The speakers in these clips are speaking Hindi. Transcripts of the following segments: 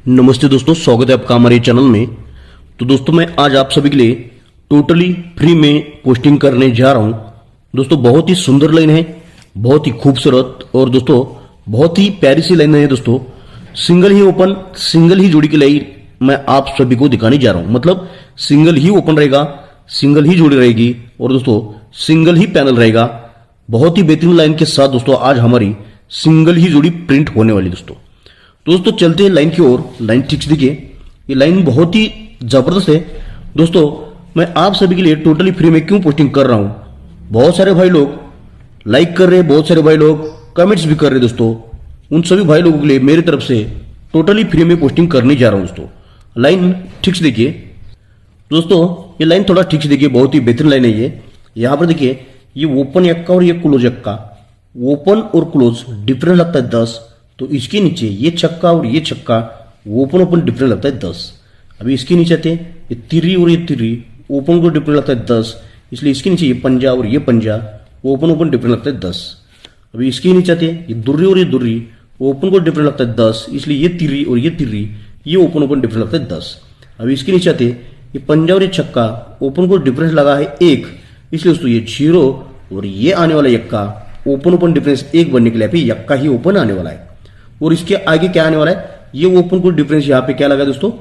नमस्ते दोस्तों, स्वागत है आपका हमारे चैनल में। तो दोस्तों मैं आज आप सभी के लिए टोटली फ्री में पोस्टिंग करने जा रहा हूं। दोस्तों बहुत ही सुंदर लाइन है, बहुत ही खूबसूरत और दोस्तों बहुत ही प्यारी सी लाइन है। दोस्तों सिंगल ही ओपन, सिंगल ही जोड़ी की लाइन मैं आप सभी को दिखाने जा रहा हूं। मतलब सिंगल ही ओपन रहेगा, सिंगल ही जोड़ी रहेगी और दोस्तों सिंगल ही पैनल रहेगा। बहुत ही बेहतरीन लाइन के साथ दोस्तों आज हमारी सिंगल ही जोड़ी प्रिंट होने वाली। दोस्तों चलते हैं लाइन की ओर। लाइन ठीक से देखिए, ये लाइन बहुत ही जबरदस्त है। दोस्तों मैं आप सभी के लिए टोटली फ्री में क्यों पोस्टिंग कर रहा हूं। बहुत सारे भाई लोग लाइक कर रहे हैं, बहुत सारे भाई लोग कमेंट्स भी कर रहे हैं। दोस्तों उन सभी भाई लोगों के लिए मेरी तरफ से टोटली फ्री में पोस्टिंग करने जा रहा हूं। दोस्तों लाइन ठीक से देखिए। दोस्तों ये लाइन थोड़ा ठीक से देखिए, बहुत ही बेहतरीन लाइन है ये। यहां पर देखिए ये ओपन यक्का और ये क्लोज यक्का, ओपन और क्लोज डिफरेंस लगता है 10। तो इसके नीचे ये छक्का और ये छक्का ओपन ओपन डिफरेंस लगता है 10। अभी इसके नीचे आते ये तिरी और ये तिरी ओपन को डिफरेंस लगता है 10, इसलिए इसके नीचे ये पंजा और ये पंजा ओपन ओपन डिफरेंस लगता है 10। अभी इसके नीचे आते ये दुर्री और ये दुर्री ओपन को डिफरेंस लगता है 10, इसलिए ये तिरी और ये तिरी ये ओपन ओपन डिफरेंस लगता है 10। अभी इसके नीचे आते ये पंजा और ये छक्का ओपन को डिफरेंस लगा है 1, इसलिए दोस्तों ये 0 और ये आने वाला यक्का ओपन ओपन डिफरेंस 1 बनने के लिए फिर यक्का ही ओपन आने वाला है। और इसके आगे क्या आने वाला है, ये ओपन को डिफरेंस यहाँ पे क्या लगा दोस्तों,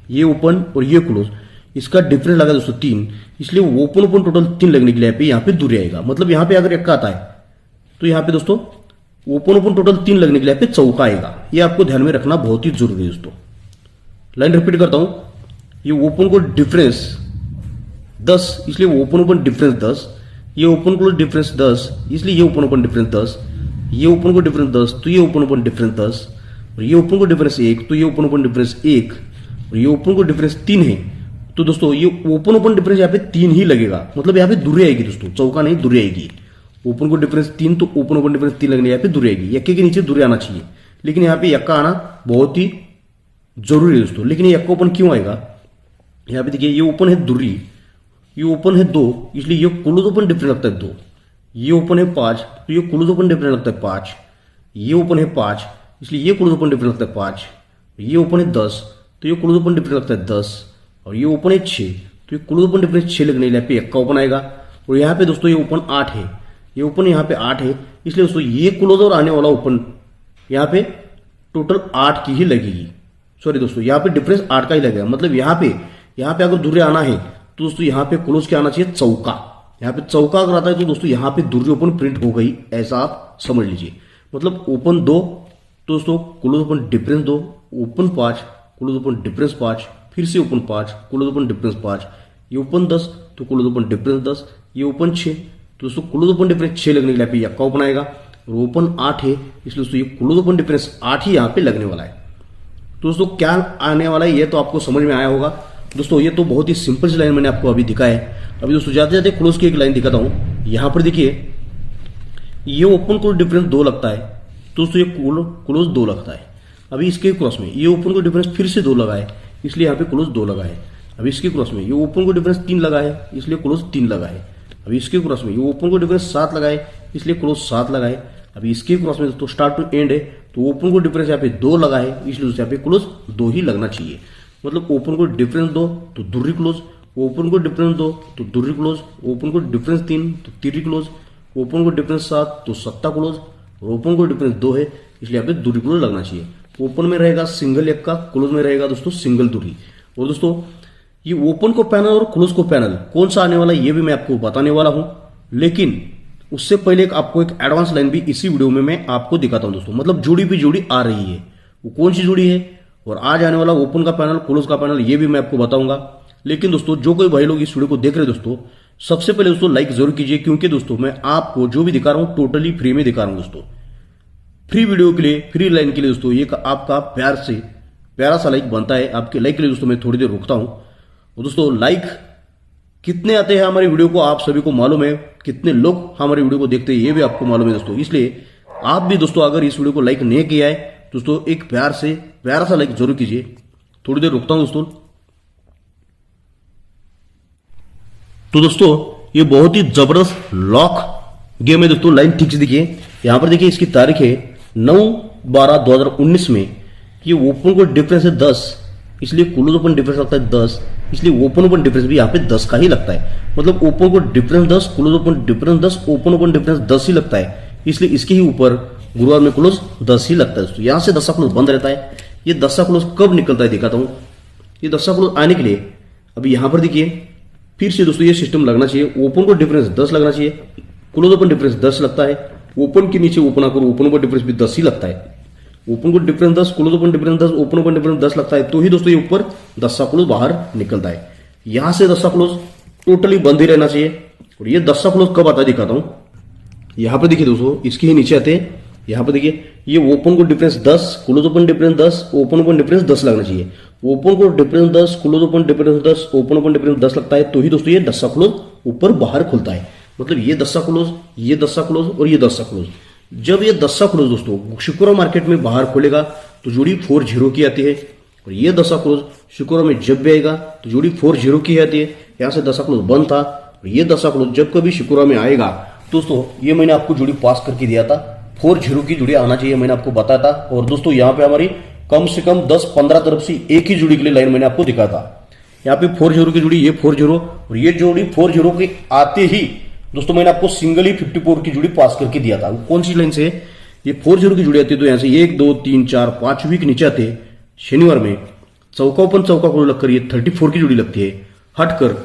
ये ओपन और ये क्लोज, इसका डिफरेंस लगा दोस्तों 3, इसलिए ओपन ओपन टोटल 3 लगने के लिए यहाँ पे दूरी आएगा। मतलब यहाँ पे अगर यक्का आता है तो यहाँ पे दोस्तों ओपन ओपन टोटल 3 लगने के लिए पे चौका आएगा। ये आपको ध्यान में रखना बहुत ही जरूरी है। दोस्तों लाइन रिपीट करता हूं, ये ओपन को डिफरेंस 10, इसलिए ओपन ओपन डिफरेंस 10, ये ओपन क्लोज डिफरेंस 10, इसलिए ये ओपन ओपन डिफरेंस 10, ये ओपन को डिफरेंस 10 तो ये ओपन ओपन डिफरेंस 10, और ये ओपन को डिफरेंस 1 तो ये ओपन ओपन डिफरेंस 1, और ये ओपन को डिफरेंस 3 है। तो दोस्तों ये ओपन ओपन डिफरेंस यहाँ पे 3 ही लगेगा, मतलब यहाँ पे दूरी आएगी दोस्तों, चौका नहीं दूरी आएगी। ओपन को डिफरेंस 3 तो ओपन ओपन डिफरेंस 3 लगने यहाँ पे दूरी आएगी। यक्के के नीचे दूरी आना चाहिए, लेकिन यहाँ पे यक्का आना बहुत ही जरूरी है दोस्तों। लेकिन यक्का ओपन क्यों आएगा, यहाँ पे देखिए ये ओपन है दूरी, ये ओपन है 2, इसलिए ये क्लोज ओपन डिफरेंस लगता है 2, ये ओपन है 5 तो ये क्लोज ओपन डिफरेंस लगता है 5, ये ओपन है 5 इसलिए ये क्लोज ओपन डिफरेंस लगता है 5, ये ओपन है 10 तो ये क्लोज ओपन डिफरेंस लगता है 10, और ये ओपन है 6 तो ये क्लोज ओपन डिफरेंस 6 लगने पे यक्का ओपन आएगा। और यहाँ पे दोस्तों ये ओपन 8 है, ये ओपन यहाँ पे 8 है, इसलिए दोस्तों ये क्लोज और आने वाला ओपन यहाँ पे टोटल 8 की ही लगेगी। सॉरी दोस्तों यहाँ पे डिफरेंस 8 का ही लगेगा। मतलब यहाँ पे अगर दूरी आना है तो दोस्तों यहाँ पे क्लोज क्या आना चाहिए, चौका। यहाँ पे चौका अगर आता है तो दोस्तों यहाँ पे दूरी ओपन प्रिंट हो गई, ऐसा आप समझ लीजिए। मतलब ओपन 2 तो दोस्तों close open difference 2, open 5 close open difference 5, फिर से ओपन 5 क्लोज ओपन डिफरेंस 5, ये ओपन 10 तो क्लोज ओपन डिफरेंस 10, ये ओपन 6 तो दोस्तों क्लोज ओपन डिफरेंस 6 लगने के लिए यक्का ओपन आएगा। और ओपन 8 है, इसलिए दोस्तों ये क्लोज ओपन डिफरेंस 8 ही यहाँ पे लगने वाला है। तो दोस्तों क्या आने वाला है ये तो आपको समझ में आया होगा। दोस्तों ये तो बहुत ही सिंपल सी लाइन मैंने आपको अभी दिखाया है। अभी दोस्तों जाते जाते क्लोज की एक लाइन दिखाता हूं। यहां पर देखिए ये ओपन को डिफरेंस 2 लगता है तो दोस्तों ये क्लोज 2 लगता है। अभी इसके क्रॉस में ये ओपन को डिफरेंस फिर से 2 लगा है, इसलिए यहाँ पे क्लोज 2 लगा है। अभी इसके क्रॉस में ये ओपन को डिफरेंस 3 लगा है, इसलिए क्लोज 3 लगा है। अभी इसके क्रॉस में ये ओपन को डिफरेंस 7 लगा है, इसलिए क्लोज 7 लगा है। अभी इसके क्रॉस में दोस्तों स्टार्ट टू एंड है तो ओपन को डिफरेंस यहाँ पे 2 लगा है, इसलिए यहाँ पे क्लोज 2 ही लगना चाहिए। मतलब ओपन को डिफरेंस 2 तो दूरी क्लोज, ओपन को डिफरेंस 2 तो दूरी क्लोज, ओपन को डिफरेंस 3 तो तीरी क्लोज, ओपन को डिफरेंस 7 तो सत्ता क्लोज, और ओपन को डिफरेंस 2 है इसलिए यहाँ पे दूरी क्लोज लगना चाहिए। ओपन में रहेगा सिंगल यक्का, क्लोज में रहेगा दोस्तों सिंगल दूरी। और दोस्तों ये ओपन को पैनल और क्लोज को पैनल कौन सा आने वाला है ये भी मैं आपको बताने वाला हूं, लेकिन उससे पहले आपको एक एडवांस लाइन भी इसी वीडियो में मैं आपको दिखाता हूं दोस्तों। मतलब जोड़ी भी जोड़ी आ रही है, वो कौन सी जोड़ी है और आज आने वाला ओपन का पैनल क्लोज का पैनल ये भी मैं आपको बताऊंगा। लेकिन दोस्तों जो कोई भाई लोग इस वीडियो को देख रहे हैं दोस्तों, सबसे पहले दोस्तों लाइक जरूर कीजिए, क्योंकि दोस्तों मैं आपको जो भी दिखा रहा हूं टोटली फ्री में दिखा रहा हूं दोस्तों। फ्री वीडियो के लिए, फ्री लाइन के लिए दोस्तों ये आपका प्यारा सा लाइक बनता है। आपके लाइक के लिए दोस्तों मैं थोड़ी देर रुकता हूं। और दोस्तों लाइक कितने आते हैं हमारी वीडियो को आप सभी को मालूम है, कितने लोग हमारी वीडियो को देखते हैं ये भी आपको मालूम है दोस्तों। इसलिए आप भी दोस्तों अगर इस वीडियो को लाइक नहीं किया है दोस्तों एक प्यारा सा लाइक जरूर कीजिए। थोड़ी देर रुकता हूं दोस्तों। तो दोस्तों ये बहुत ही जबरदस्त लॉक गेम है दोस्तों। लाइन ठीक से देखिए, यहां पर देखिए इसकी तारीख है 9/12/2019 में कि ओपन को डिफरेंस है 10, इसलिए क्लोज ओपन डिफरेंस लगता है 10, इसलिए ओपन ओपन डिफरेंस भी यहाँ पे 10 का ही लगता है। मतलब ओपन को difference 10, close open difference 10, open open difference 10 ही लगता है, इसलिए इसके ही ऊपर गुरुवार में क्लोज 10 ही लगता है दोस्तों। यहां से 10 का क्लोज बंद रहता है। ये 10 का क्लोज कब निकलता है दिखाता हूं। ये 10 का क्लोज आने के लिए अभी यहां पर देखिए फिर से दोस्तों ये सिस्टम लगना चाहिए। ओपन को डिफरेंस 10 लगना चाहिए, क्लोज ओपन डिफरेंस 10 लगता है, ओपन के नीचे ओपन आकर ओपन ओपन डिफरेंस भी 10 ही लगता है। ओपन को difference 10, close open difference 10, open open difference 10 लगता है, तो ही दोस्तों ये ऊपर 10 का क्लोज बाहर निकलता है। यहां से 10 का क्लोज टोटली बंद ही रहना चाहिए। और ये 10 का क्लोज कब आता है दिखाता हूं। यहां पर देखिए दोस्तों इसके ही नीचे आते हैं, यहां पर देखिए ये ओपन को difference 10, close open difference 10, open open difference 10 लगना चाहिए। ओपन को difference 10, close open difference 10, open open difference 10 लगता है, तो ही दोस्तों ये 10 का क्लोज ऊपर बाहर खुलता है। मतलब ये 10 का क्लोज, ये 10 का क्लोज और ये 10 का क्लोज। जब ये 10 का क्लोज दोस्तों शुक्रवार मार्केट में बाहर खोलेगा तो जोड़ी 4-0 की आती है। और ये 10 का क्लोज शुक्रवार में जब भी आएगा तो जोड़ी 4-0 की आती है। यहां से 10 का क्लोज बंद था, और ये 10 का क्लोज जब कभी शुक्रवार में आएगा दोस्तों, ये मैंने आपको जोड़ी पास करके दिया था, 4-0 की जोड़ी आना चाहिए, मैंने आपको बताया था। और दोस्तों यहाँ पे हमारी कम से कम 10-15 तरफ से एक ही जोड़ी के लिए लाइन मैंने आपको दिखाया था। यहाँ पे 4-0 की जोड़ी, ये 4-0 और ये जोड़ी 4-0 के आते ही दोस्तों मैंने आपको सिंगल ही 54 की जोड़ी पास करके दिया था। कौन सी लाइन से ये 4-0 की जोड़ी आती है, तो यहां से 1 2 3 4 5 वीक नीचे आते हैं। शनिवार में चौका ओपन चौका क्लोज लगकर ये 34 की जोड़ी लगती है, हटकर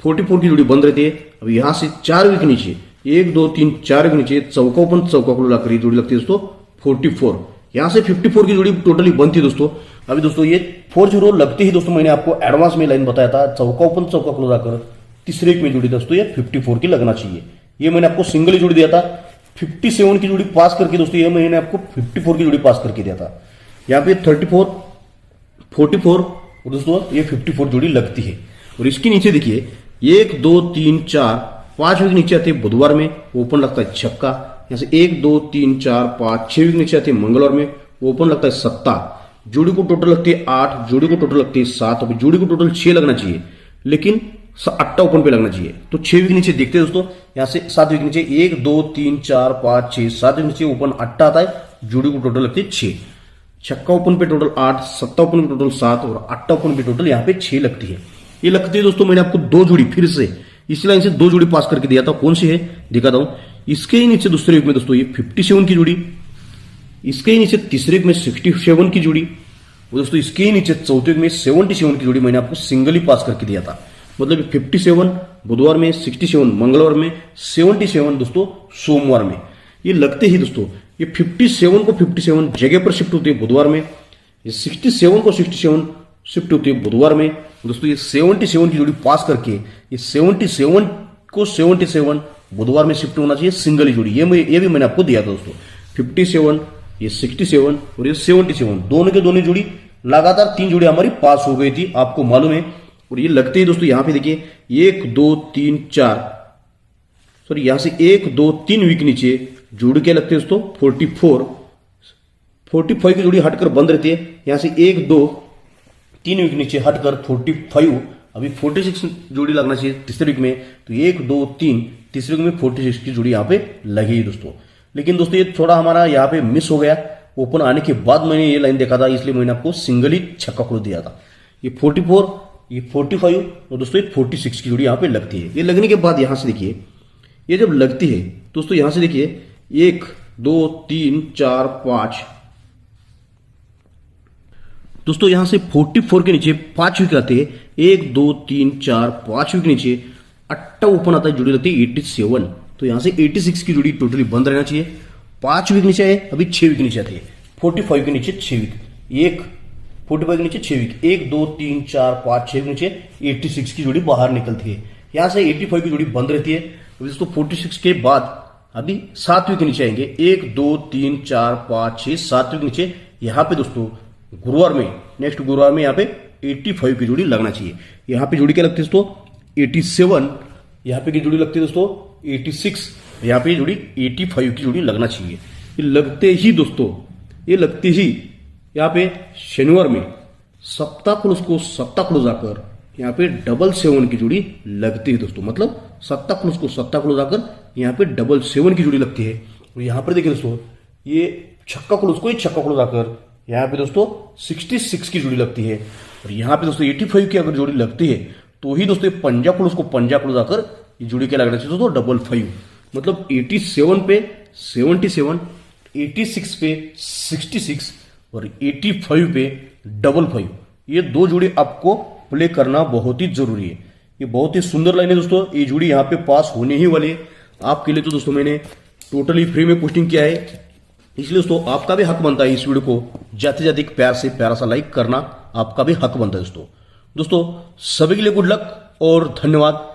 44 की जोड़ी बंद रहती है। अब यहां से 4 वीक नीचे 1 2 3 4 वीक नीचे चौका ओपन चौका क्लोज लगकर ये जोड़ी लगती है दोस्तों 44। यहां से 54 की जोड़ी टोटली बनती है दोस्तों। अभी दोस्तों ये 4-0 लगते ही दोस्तों मैंने आपको एडवांस में लाइन बताया था, चौका ओपन चौका क्लोज आकर तीसरे एक में जोड़ी दोस्तों ये 54 की लगना चाहिए। ये मैंने आपको सिंगल ही जोड़ी दिया था, 57 की जोड़ी पास करके दोस्तों ये मैंने आपको 54 की जोड़ी पास करके दिया था। यहाँ पे 34, 44 और दोस्तों ये 54 जोड़ी लगती है। और इसके नीचे देखिए 1 2 3 4 5 वीक नीचे आते हैं बुधवार में, ओपन लगता है छक्का। यहाँ से 1 2 3 4 5 6 वीक नीचे आते हैं मंगलवार में, ओपन लगता है सत्ता। जोड़ी को टोटल लगती है 8, जोड़ी को टोटल लगती है 7, अभी जोड़ी को टोटल 6 लगना चाहिए, लेकिन अट्टा ओपन पे लगना चाहिए। तो 6 वीक नीचे देखते हैं दोस्तों, यहां से 7 वीक नीचे 1 2 3 4 5 6 7 वीक नीचे ओपन अट्टा आता है, जोड़ी को टोटल लगती है 6। छक्का ओपन पे टोटल 8, सत्ता ओपन पे टोटल 7 और अट्टा ओपन पे टोटल यहाँ पे 6 लगती है। ये लगती है दोस्तों मैंने आपको 2 जोड़ी फिर से इसी लाइन से 2 जोड़ी पास करके दिया था। कौन सी है दिखाता हूं। इसके ही नीचे दूसरे वीक में दोस्तों ये 57 की जोड़ी, इसके ही नीचे तीसरे वीक में 67 की जोड़ी, और दोस्तों इसके ही नीचे चौथे वीक में 77 की जोड़ी मैंने आपको सिंगल ही पास करके दिया था। मतलब 57 बुधवार में, 67 मंगलवार में, 77 दोस्तों सोमवार में। ये लगते ही दोस्तों ये 57 को 57 जगह पर शिफ्ट होती है बुधवार में, ये 67 को 67 शिफ्ट होती है बुधवार में। दोस्तों ये 77 की जोड़ी पास करके ये 77 को 77 बुधवार में शिफ्ट होना चाहिए सिंगल ही जोड़ी। ये भी मैंने आपको दिया था दोस्तों। 57, ये 67 और ये 77 दोनों के दोनों जोड़ी लगातार 3 जोड़ी हमारी पास हो गई थी, आपको मालूम है। और ये लगते ही दोस्तों यहां पे देखिए 1 2 3 4 सॉरी यहां से 1 2 3 वीक नीचे जोड़ी क्या लगते हैं दोस्तों 44, 45 की जोड़ी हटकर बंद रहती है। यहां से 1 2 3 वीक नीचे हटकर 45, अभी 46 जोड़ी लगना चाहिए तीसरे वीक में। तो 1 2 3 तीसरे वीक में 46 की जोड़ी यहां पे लगी दोस्तों। लेकिन दोस्तों ये थोड़ा हमारा यहाँ पे मिस हो गया, ओपन आने के बाद मैंने ये लाइन देखा था, इसलिए मैंने आपको सिंगल ही छक्का क्लोज दिया था। ये 44, ये 45 और दोस्तों ये 46 की जोड़ी यहाँ पे लगती है। ये लगने के बाद यहां से देखिए ये जब लगती है दोस्तों यहां से देखिए 1 2 3 4 5 दोस्तों यहां से 44 के नीचे 5 वीक आते हैं, 1 2 3 4 5 वीक नीचे अट्टा ओपन आता है, जोड़ी लगती है 87। तो यहां से 86 की जोड़ी टोटली बंद रहना चाहिए। 5 वीक नीचे है, अभी 6 वीक नीचे आती है, 45 के नीचे 6 वीक, 45 के नीचे 6 वीक, 1 2 3 4 5 6 के नीचे 86 की जोड़ी बाहर निकलती है। यहां से 85 की जोड़ी बंद रहती है। अभी दोस्तों 46 के बाद अभी 7 वीक के नीचे आएंगे, 1 2 3 4 5 6 7 वीक नीचे। यहां पे दोस्तों गुरुवार में, नेक्स्ट गुरुवार में यहाँ पे 85 की जोड़ी लगना चाहिए। यहाँ पे जोड़ी क्या लगती है दोस्तों 87, यहाँ पे की जोड़ी लगती है दोस्तों 86, यहाँ पे जोड़ी 85 की जोड़ी लगना चाहिए। ये लगते ही दोस्तों ये लगते ही यहाँ पे शनिवार में सप्ताह क्लोज आकर यहाँ पे 7-7 की जोड़ी लगती है दोस्तों। मतलब सप्ताह क्लोज आकर यहाँ पे 7-7 की जोड़ी लगती है। और यहाँ पर देखिए दोस्तों ये छक्का क्लोज आकर यहाँ पे दोस्तों 66 की जोड़ी लगती है। और यहाँ पे दोस्तों 85 की अगर जोड़ी लगती है तो ही दोस्तों पंजा क्लोज को पंजा क्लोज आकर ये जोड़ी क्या लगना चाहिए दोस्तों, डबल 5। मतलब 87 पे 77, 86 पे 66 और 85 पे डबल 5, ये दो जोड़ी आपको प्ले करना बहुत ही जरूरी है। ये बहुत ही सुंदर लाइन है दोस्तों, ये जोड़ी यहाँ पे पास होने ही वाली है आपके लिए। तो दोस्तों मैंने टोटली फ्री में पोस्टिंग किया है, इसलिए दोस्तों आपका भी हक बनता है इस वीडियो को ज्यादा से ज्यादा एक प्यार से प्यारा सा लाइक करना आपका भी हक बनता है दोस्तों। दोस्तों सभी के लिए गुड लक और धन्यवाद।